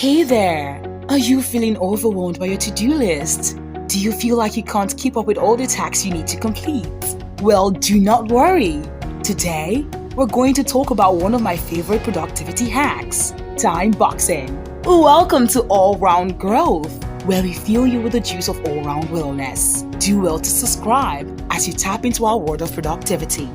Hey there! Are you feeling overwhelmed by your to-do list? Do you feel like you can't keep up with all the tasks you need to complete? Well, do not worry! Today, we're going to talk about one of my favorite productivity hacks, time boxing. Welcome to All-Round Growth, where we fill you with the juice of all-round wellness. Do well to subscribe as you tap into our world of productivity.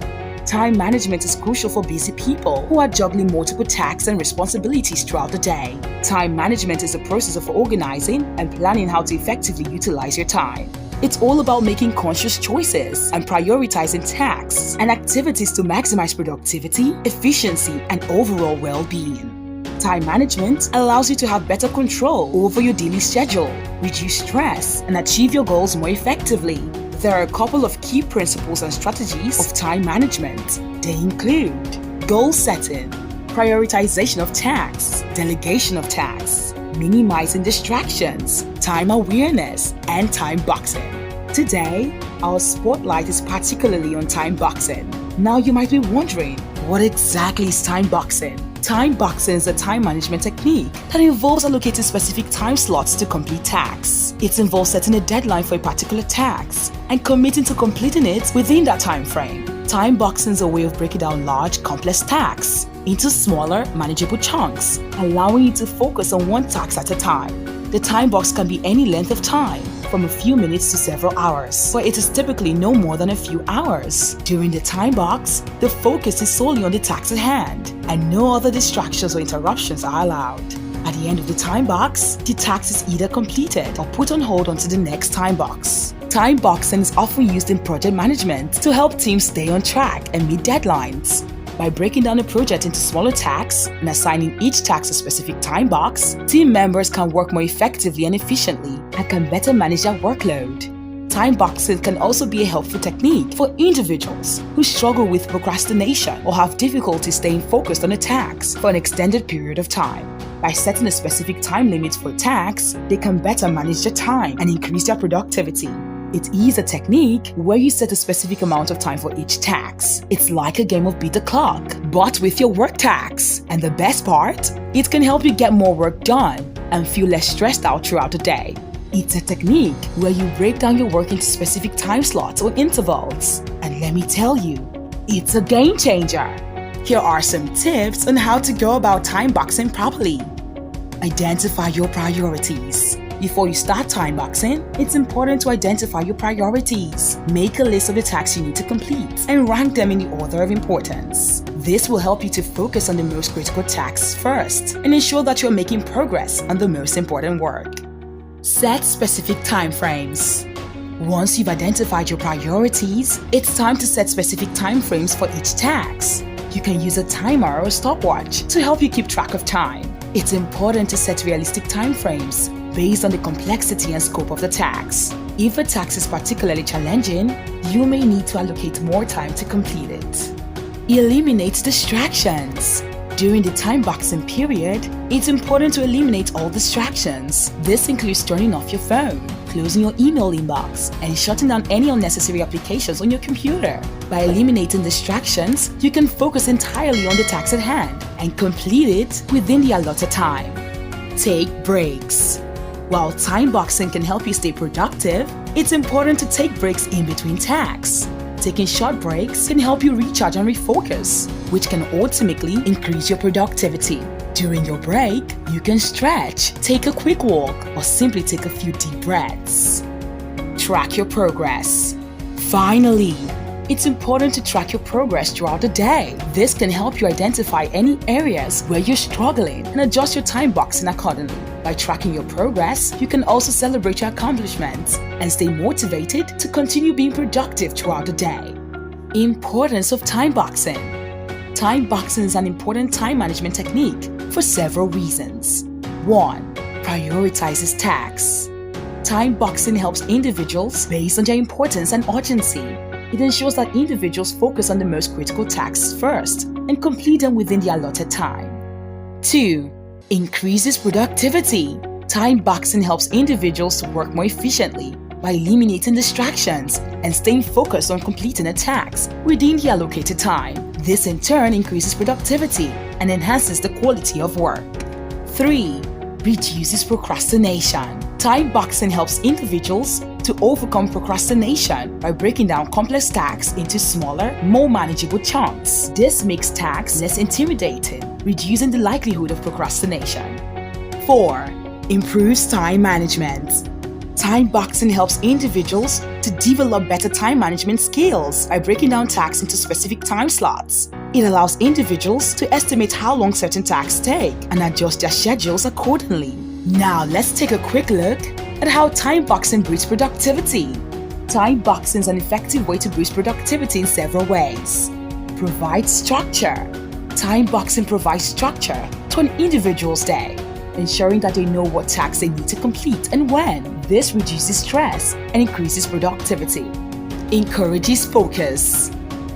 Time management is crucial for busy people who are juggling multiple tasks and responsibilities throughout the day. Time management is a process of organizing and planning how to effectively utilize your time. It's all about making conscious choices and prioritizing tasks and activities to maximize productivity, efficiency, and overall well-being. Time management allows you to have better control over your daily schedule, reduce stress, and achieve your goals more effectively. There are a couple of key principles and strategies of time management. They include goal setting, prioritization of tasks, delegation of tasks, minimizing distractions, time awareness, and time boxing. Today, our spotlight is particularly on time boxing. Now you might be wondering, what exactly is time boxing? Time boxing is a time management technique that involves allocating specific time slots to complete tasks. It involves setting a deadline for a particular task and committing to completing it within that time frame. Time boxing is a way of breaking down large, complex tasks into smaller, manageable chunks, allowing you to focus on one task at a time. The time box can be any length of time, from a few minutes to several hours, but it is typically no more than a few hours. During the time box, the focus is solely on the task at hand, and no other distractions or interruptions are allowed. At the end of the time box, the task is either completed or put on hold until the next time box. Time boxing is often used in project management to help teams stay on track and meet deadlines. By breaking down a project into smaller tasks and assigning each task a specific time box, team members can work more effectively and efficiently and can better manage their workload. Time boxing can also be a helpful technique for individuals who struggle with procrastination or have difficulty staying focused on a task for an extended period of time. By setting a specific time limit for tasks, they can better manage their time and increase their productivity. It is a technique where you set a specific amount of time for each task. It's like a game of beat the clock, but with your work tasks. And the best part, it can help you get more work done and feel less stressed out throughout the day. It's a technique where you break down your work into specific time slots or intervals. And let me tell you, it's a game changer. Here are some tips on how to go about time boxing properly. Identify your priorities. Before you start time boxing, it's important to identify your priorities. Make a list of the tasks you need to complete and rank them in the order of importance. This will help you to focus on the most critical tasks first and ensure that you're making progress on the most important work. Set specific time frames. Once you've identified your priorities, it's time to set specific time frames for each task. You can use a timer or stopwatch to help you keep track of time. It's important to set realistic time frames based on the complexity and scope of the task. If a task is particularly challenging, you may need to allocate more time to complete it. Eliminate distractions. During the time boxing period, it's important to eliminate all distractions. This includes turning off your phone, closing your email inbox, and shutting down any unnecessary applications on your computer. By eliminating distractions, you can focus entirely on the task at hand and complete it within the allotted time. Take breaks. While time boxing can help you stay productive, it's important to take breaks in between tasks. Taking short breaks can help you recharge and refocus, which can ultimately increase your productivity. During your break, you can stretch, take a quick walk, or simply take a few deep breaths. Track your progress. Finally, it's important to track your progress throughout the day. This can help you identify any areas where you're struggling and adjust your time boxing accordingly. By tracking your progress, you can also celebrate your accomplishments and stay motivated to continue being productive throughout the day. Importance of time boxing. Time boxing is an important time management technique for several reasons. 1. Prioritizes tasks. Time boxing helps individuals based on their importance and urgency. It ensures that individuals focus on the most critical tasks first and complete them within the allotted time. 2. Increases productivity. Time boxing helps individuals to work more efficiently by eliminating distractions and staying focused on completing a task within the allocated time. This in turn increases productivity and enhances the quality of work. 3. Reduces procrastination. Time boxing helps individuals to overcome procrastination by breaking down complex tasks into smaller, more manageable chunks. This makes tasks less intimidating, reducing the likelihood of procrastination. 4. Improves time management. Time boxing helps individuals to develop better time management skills by breaking down tasks into specific time slots. It allows individuals to estimate how long certain tasks take and adjust their schedules accordingly. Now let's take a quick look at how time boxing boosts productivity. Time boxing is an effective way to boost productivity in several ways. Provide structure. Time boxing provides structure to an individual's day, ensuring that they know what tasks they need to complete and when. This reduces stress and increases productivity. Encourages focus.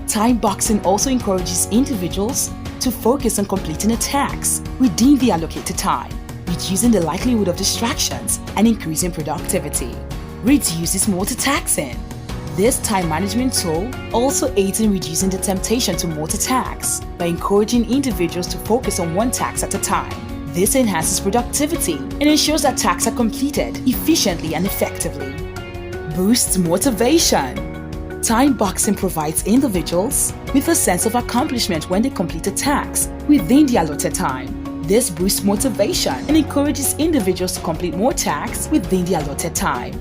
Time boxing also encourages individuals to focus on completing a task within the allocated time, reducing the likelihood of distractions and increasing productivity. Reduces multitasking. This time management tool also aids in reducing the temptation to multitask by encouraging individuals to focus on one task at a time. This enhances productivity and ensures that tasks are completed efficiently and effectively. Boosts motivation. Time boxing provides individuals with a sense of accomplishment when they complete a task within the allotted time. This boosts motivation and encourages individuals to complete more tasks within the allotted time.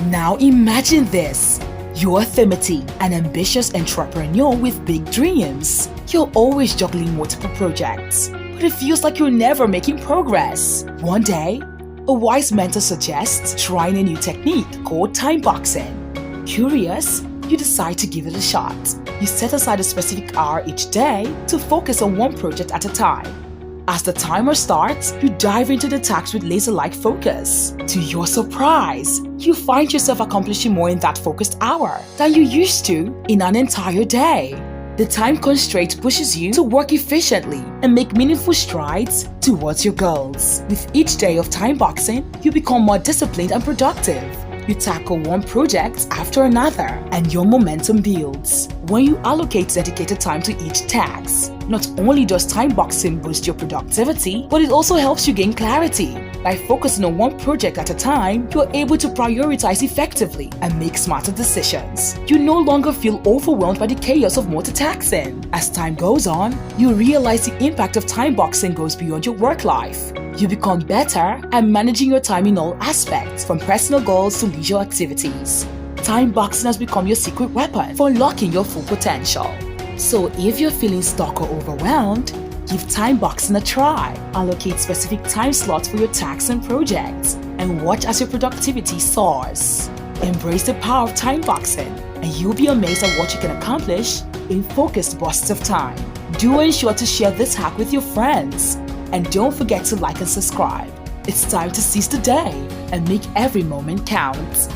Now imagine this. You're Thimothy, an ambitious entrepreneur with big dreams. You're always juggling multiple projects, but it feels like you're never making progress. One day, a wise mentor suggests trying a new technique called time boxing. Curious, you decide to give it a shot. You set aside a specific hour each day to focus on one project at a time. As the timer starts, you dive into the task with laser-like focus. To your surprise, you find yourself accomplishing more in that focused hour than you used to in an entire day. The time constraint pushes you to work efficiently and make meaningful strides towards your goals. With each day of time boxing, you become more disciplined and productive. You tackle one project after another, and your momentum builds. When you allocate dedicated time to each task, not only does time boxing boost your productivity, but it also helps you gain clarity. By focusing on one project at a time, you're able to prioritize effectively and make smarter decisions. You no longer feel overwhelmed by the chaos of multitasking. As time goes on, you realize the impact of time boxing goes beyond your work life. You become better at managing your time in all aspects, from personal goals to leisure activities. Time boxing has become your secret weapon for unlocking your full potential. So if you're feeling stuck or overwhelmed, give time boxing a try. Allocate specific time slots for your tasks and projects, and watch as your productivity soars. Embrace the power of time boxing, and you'll be amazed at what you can accomplish in focused bursts of time. Do ensure to share this hack with your friends, and don't forget to like and subscribe. It's time to seize the day and make every moment count.